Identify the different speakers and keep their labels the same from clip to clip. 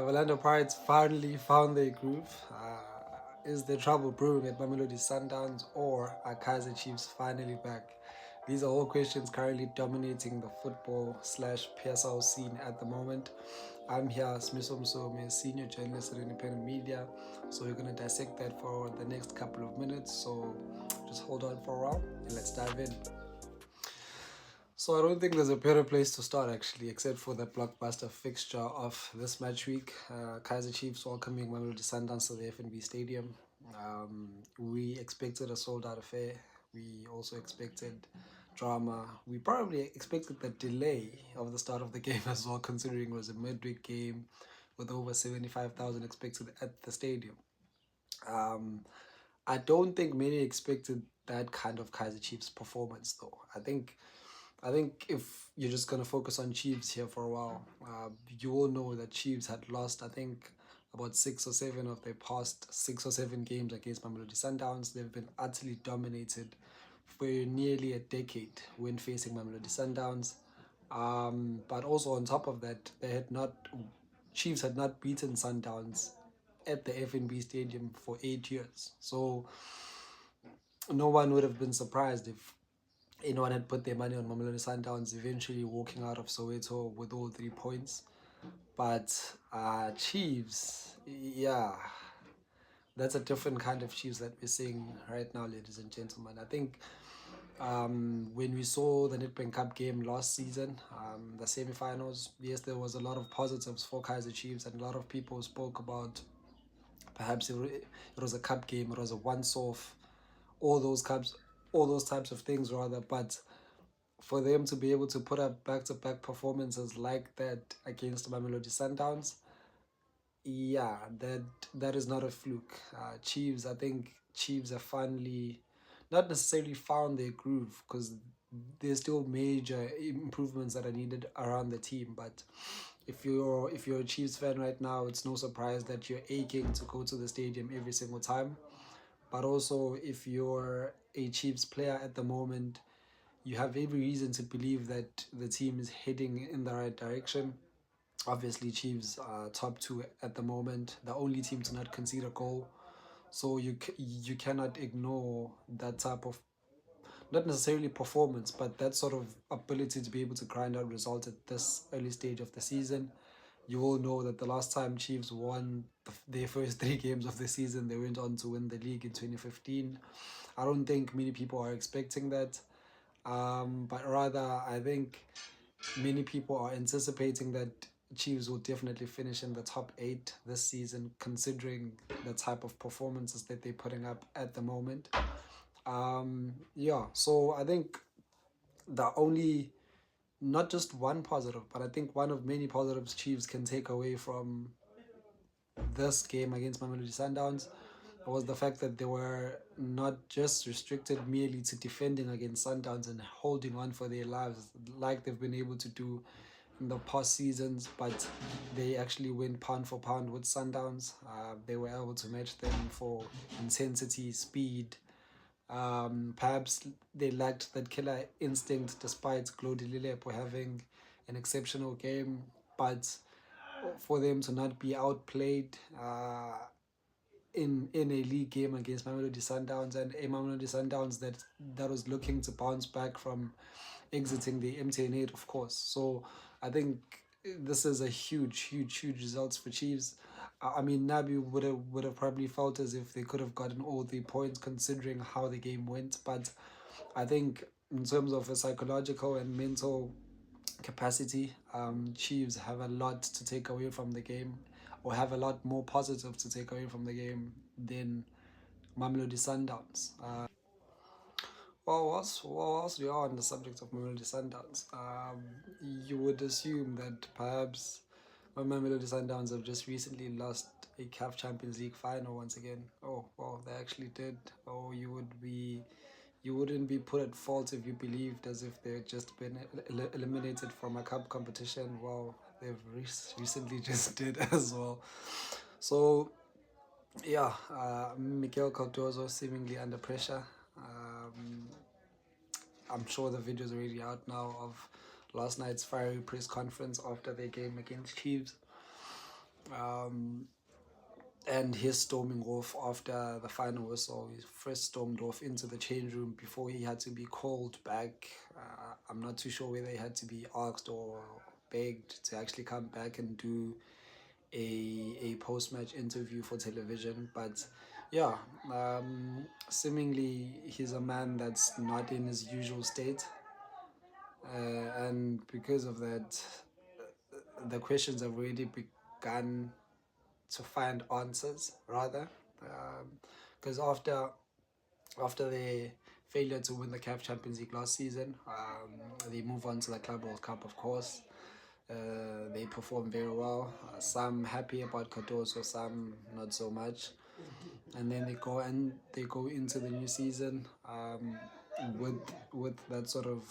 Speaker 1: Orlando Pirates finally found their groove. Is there trouble brewing at Mamelodi Sundowns, or are Kaizer Chiefs finally back? These are all questions currently dominating the football slash PSL scene at the moment. I'm here, Smiso Msomi, senior journalist at Independent Media. So we're going to dissect that for the next couple of minutes. So just hold on for a while and let's dive in. So I don't think there's a better place to start actually, except for the blockbuster fixture of this match week. Kaizer Chiefs welcoming Mamelodi Sundowns to the FNB Stadium. We expected a sold-out affair. We also expected drama. We probably expected the delay of the start of the game as well, considering it was a midweek game with over 75,000 expected at the stadium. Um, I don't think many expected that kind of Kaizer Chiefs performance, though. I think if you're just gonna focus on Chiefs here for a while, you all know that Chiefs had lost, I think, about 6 or 7 of their past 6 or 7 games against Mamelodi Sundowns. They've been utterly dominated for nearly a decade when facing Mamelodi Sundowns. But also on top of that, Chiefs had not beaten Sundowns at the FNB Stadium for 8 years. So no one would have been surprised if anyone had put their money on Mamelodi Sundowns eventually walking out of Soweto with all 3 points. But Chiefs, yeah, that's a different kind of Chiefs that we're seeing right now, ladies and gentlemen. I think when we saw the Nedbank Cup game last season, the semi-finals, yes, there was a lot of positives for Kaizer Chiefs, and a lot of people spoke about perhaps it was a cup game, it was a once-off, all those cups, all those types of things rather. But for them to be able to put up back-to-back performances like that against Mamelodi Sundowns, yeah, that is not a fluke. Chiefs, I think Chiefs have finally not necessarily found their groove, because there's still major improvements that are needed around the team. But if you're a Chiefs fan right now, it's no surprise that you're aching to go to the stadium every single time. But also, if you're a Chiefs player at the moment, you have every reason to believe that the team is heading in the right direction. Obviously, Chiefs are top two at the moment, the only team to not concede a goal. So you cannot ignore that type of, not necessarily performance, but that sort of ability to be able to grind out results at this early stage of the season. You all know that the last time Chiefs won their first 3 games of the season, they went on to win the league in 2015. I don't think many people are expecting that. But rather, I think many people are anticipating that Chiefs will definitely finish in the top 8 this season, considering the type of performances that they're putting up at the moment. Yeah, so I think the only, not just one positive, but I think one of many positives Chiefs can take away from this game against Mamelodi Sundowns was the fact that they were not just restricted merely to defending against Sundowns and holding on for their lives like they've been able to do in the past seasons, but they actually went pound for pound with Sundowns. They were able to match them for intensity, speed. Perhaps they lacked that killer instinct despite Glody Lilepo having an exceptional game, but for them to not be outplayed in a league game against Mamelodi Sundowns, and a Mamelodi Sundowns that was looking to bounce back from exiting the MTN8, of course. So I think this is a huge results for Chiefs. I mean, Nabi would have probably felt as if they could have gotten all 3 points considering how the game went. But I think in terms of a psychological and mental capacity, Chiefs have a lot to take away from the game, or have a lot more positive to take away from the game than Mamelodi Sundowns. Whilst we are on the subject of Mamelodi Sundowns, you would assume that perhaps when Mamelodi Sundowns have just recently lost a CAF Champions League final once again. Oh, well, they actually did. Oh, you wouldn't be put at fault if you believed as if they'd just been eliminated from a cup competition. Well, they've recently just did as well. So, yeah, Miguel Cardoso seemingly under pressure. I'm sure the video's already out now of last night's fiery press conference after their game against Chiefs. Um, and his storming off after the final whistle. He first stormed off into the change room before he had to be called back. I'm not too sure whether he had to be asked or begged to actually come back and do a post match interview for television. But yeah, seemingly he's a man that's not in his usual state, and because of that, the questions have already begun to find answers rather, because after the failure to win the CAF Champions League last season, they move on to the Club World Cup, of course. They perform very well. Some happy about Cardoso, some not so much. And then they go into the new season, with that sort of,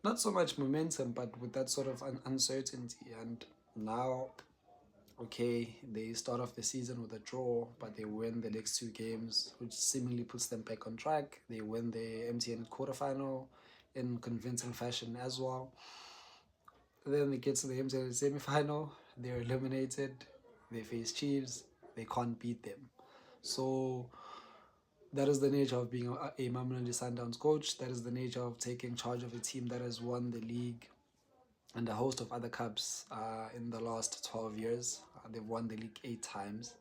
Speaker 1: not so much momentum, but with that sort of uncertainty. And now, okay, they start off the season with a draw, but they win the next two games, which seemingly puts them back on track. They win the MTN quarterfinal in convincing fashion as well. Then they get to the MTN semi-final, they're eliminated, they face Chiefs, they can't beat them. So that is the nature of being a Mamelodi Sundowns coach. That is the nature of taking charge of a team that has won the league and a host of other cups in the last 12 years. They've won the league 8 times.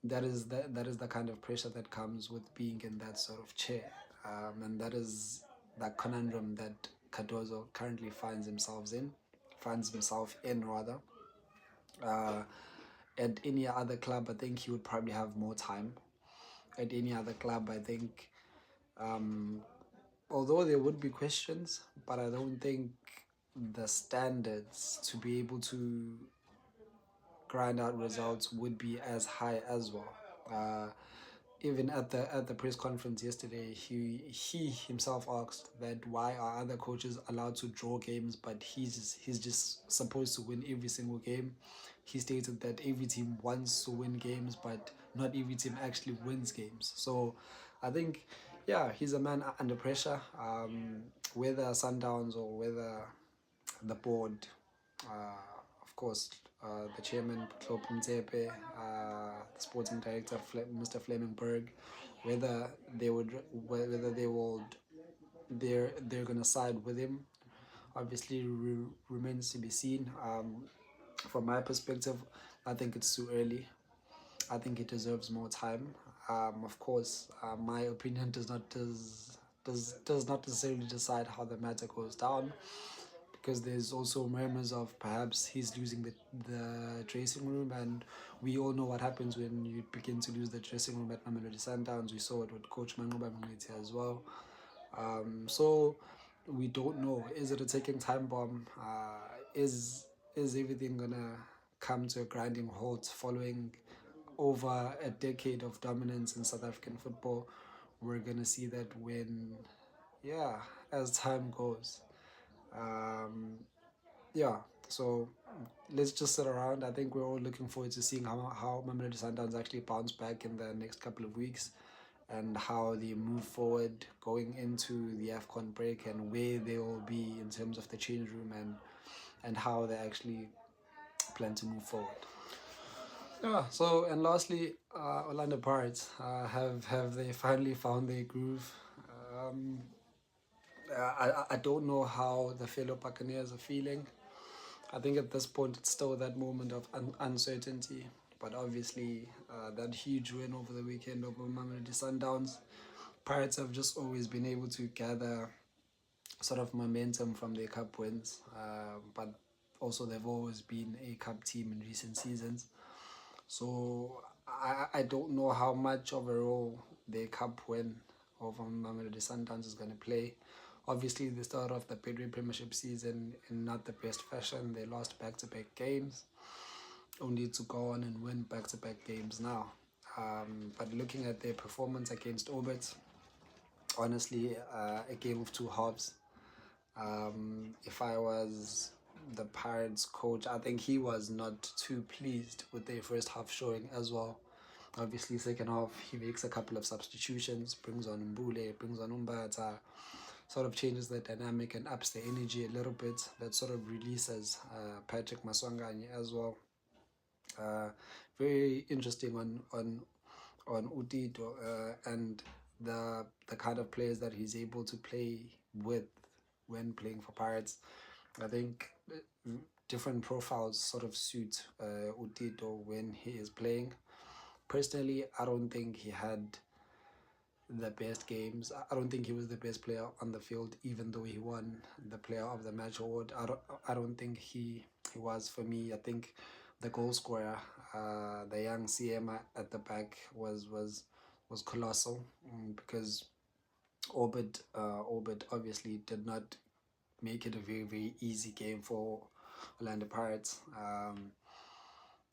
Speaker 1: That is the kind of pressure that comes with being in that sort of chair, and that is that conundrum that Cardoso currently finds himself in rather. Uh, at any other club, I think he would probably have more time. At any other club, I think, um, although there would be questions, but I don't think the standards to be able to grind out results would be as high as well. Even at the press conference yesterday, he himself asked that why are other coaches allowed to draw games, but he's just supposed to win every single game. He stated that every team wants to win games, but not every team actually wins games. So, I think, yeah, he's a man under pressure. Whether Sundowns or whether the board, of course, the chairman, Klopp Mtepe, the sporting director, Mr. Flemingberg, whether they would, they're gonna side with him, obviously remains to be seen. From my perspective, I think it's too early. I think it deserves more time. Of course, my opinion does not necessarily decide how the matter goes down, because there's also murmurs of perhaps he's losing the dressing room, and we all know what happens when you begin to lose the dressing room at Mamelodi Sundowns. We saw it with Coach Mangoba Mngiti as well. So we don't know. Is it a ticking time bomb? Is everything gonna come to a grinding halt following over a decade of dominance in South African football? We're gonna see that when, yeah, as time goes. Um, yeah, so let's just sit around. I think we're all looking forward to seeing how Mamelodi Sundowns actually bounce back in the next couple of weeks, and how they move forward going into the AFCON break, and where they will be in terms of the change room, and how they actually plan to move forward. Yeah, so, and lastly, Orlando Pirates, have they finally found their groove? Um, I don't know how the fellow Buccaneers are feeling. I think at this point it's still that moment of uncertainty. But obviously, that huge win over the weekend over Mamelodi Sundowns, Pirates have just always been able to gather sort of momentum from their cup wins. But also they've always been a cup team in recent seasons. So I don't know how much of a role their cup win over Mamelodi Sundowns is going to play. Obviously, they started off the Betway Premiership season in not the best fashion. They lost back-to-back games, only to go on and win back-to-back games now. But looking at their performance against Orbit, honestly, a game of two halves. If I was the Pirates coach, I think he was not too pleased with their first half showing as well. Obviously, second half, he makes a couple of substitutions, brings on Mbule, brings on Umbata, sort of changes the dynamic and ups the energy a little bit. That sort of releases Patrick Maswanganye as well. Uh, Very interesting on Utito and the kind of players that he's able to play with when playing for Pirates. I think different profiles sort of suit Utito when he is playing. Personally, I don't think he had the best games. I don't think he was the best player on the field, even though he won the Player of the Match award. I don't think he was for me. I think the goal scorer, the young CM at the back, was colossal because Orbit obviously did not make it a very easy game for Orlando Pirates.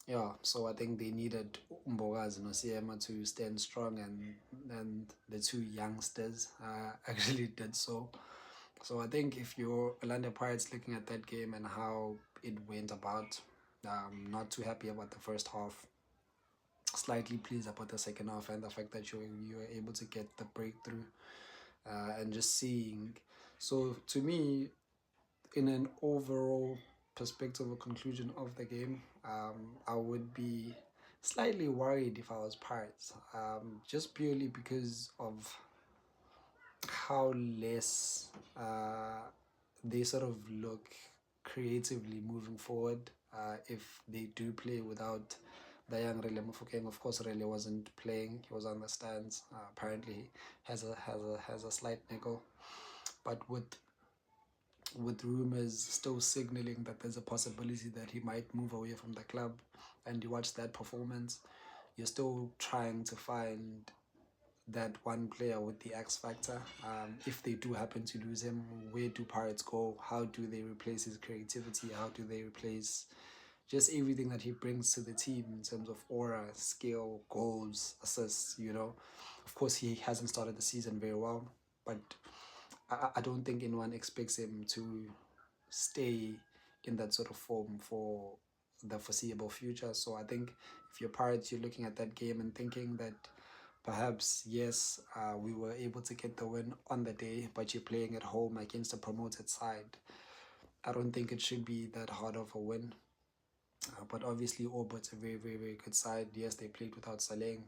Speaker 1: Yeah, so I think they needed Mbogazi and Osiema to stand strong, and the two youngsters actually did so. So I think if you're Orlando Pirates looking at that game and how it went about, not too happy about the first half, slightly pleased about the second half and the fact that you were able to get the breakthrough and just seeing. So to me, in an overall perspective or conclusion of the game, I would be slightly worried if I was Pirates, just purely because of how less they sort of look creatively moving forward. If they do play without the young Rele Mufokeng, of course Rele wasn't playing; he was on the stands. Apparently, he has a slight nickel, but with rumors still signaling that there's a possibility that he might move away from the club, and you watch that performance, you're still trying to find that one player with the X factor. If they do happen to lose him, where do Pirates go? How do they replace his creativity? How do they replace just everything that he brings to the team in terms of aura, skill, goals, assists? Of course, he hasn't started the season very well, but I don't think anyone expects him to stay in that sort of form for the foreseeable future. So I think if you're Pirates, you're looking at that game and thinking that perhaps, yes, we were able to get the win on the day, but you're playing at home against a promoted side. I don't think it should be that hard of a win. But obviously, Orbit's a very good side. Yes, they played without Saleng,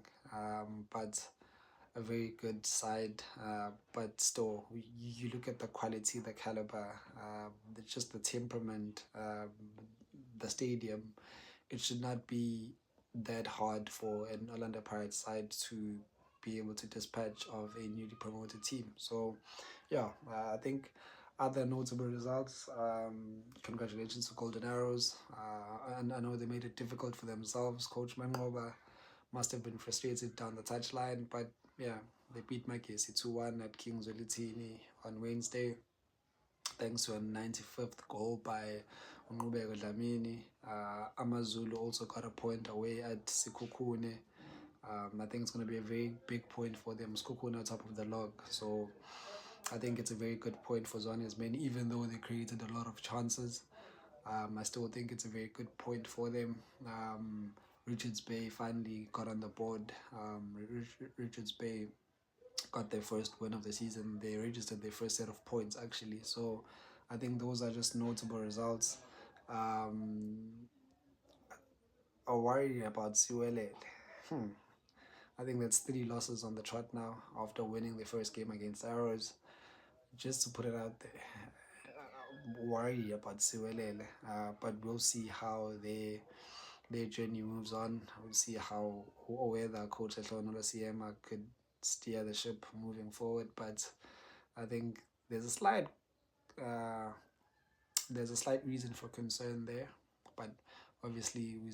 Speaker 1: but a very good side. But still, you look at the quality, the caliber, just the temperament, the stadium. It should not be that hard for an Orlando Pirates side to be able to dispatch of a newly promoted team. So, yeah, I think other notable results. Congratulations to Golden Arrows. And I know they made it difficult for themselves. Coach Mangoba must have been frustrated down the touchline, but yeah, they beat Magesi 2-1 at Kings Welitini on Wednesday, thanks to a 95th goal by Unqubeko Dlamini. Amazulu also got a point away at Sikukune. I think it's going to be a very big point for them. Sikukune on top of the log, so I think it's a very good point for Zwanya's men, even though they created a lot of chances. I still think it's a very good point for them. Richards Bay finally got on the board. Richards Bay got their first win of the season. They registered their first set of points, actually. So I think those are just notable results. A worry about Siwele. I think that's 3 losses on the trot now after winning the first game against Arrows. Just to put it out there, worry about Siwelele, but we'll see how their journey moves on. We'll see how or whether Coach Hlonolo Siema could steer the ship moving forward. But I think there's a slight uh, reason for concern there. But obviously, we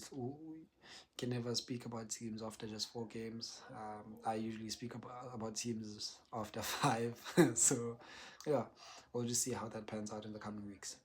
Speaker 1: can never speak about teams after just 4 games. I usually speak about teams after 5. So yeah, we'll just see how that pans out in the coming weeks.